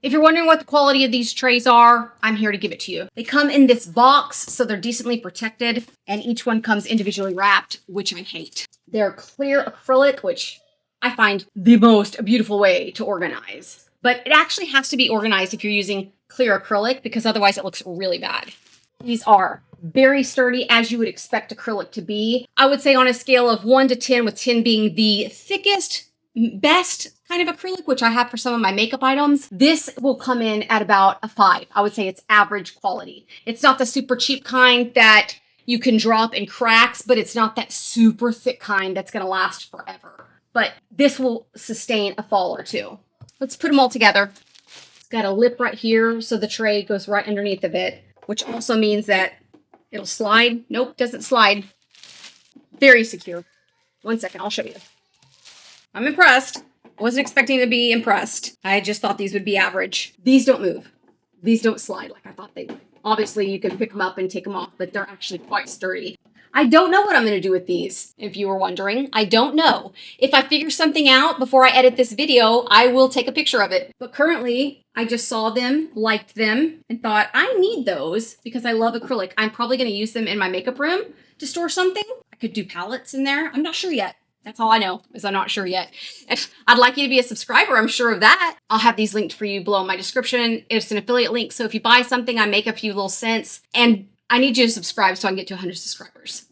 If you're wondering what the quality of these trays are, I'm here to give it to you. They come in this box, so they're decently protected, and each one comes individually wrapped, which I hate. They're clear acrylic, which I find the most beautiful way to organize. But it actually has to be organized if you're using clear acrylic, because otherwise it looks really bad. These are very sturdy, as you would expect acrylic to be. I would say on a scale of 1 to 10, with 10 being the thickest, best kind of acrylic, which I have for some of my makeup items, this will come in at about a 5. I would say it's average quality. It's not the super cheap kind that you can drop in cracks, but it's not that super thick kind that's going to last forever. But this will sustain a fall or two. Let's put them all together. It's got a lip right here, so the tray goes right underneath of it, which also means that it'll slide. Nope, doesn't slide. Very secure. 1 second, I'll show you. I'm impressed. Wasn't expecting to be impressed. I just thought these would be average. These don't move. These don't slide like I thought they would. Obviously, you can pick them up and take them off, but they're actually quite sturdy. I don't know what I'm going to do with these, if you were wondering. I don't know. If I figure something out before I edit this video, I will take a picture of it. But currently, I just saw them, liked them, and thought, I need those because I love acrylic. I'm probably going to use them in my makeup room to store something. I could do palettes in there. I'm not sure yet. That's all I know, is I'm not sure yet. I'd like you to be a subscriber, I'm sure of that. I'll have these linked for you below in my description. It's an affiliate link, so if you buy something, I make a few little cents. And I need you to subscribe so I can get to 100 subscribers.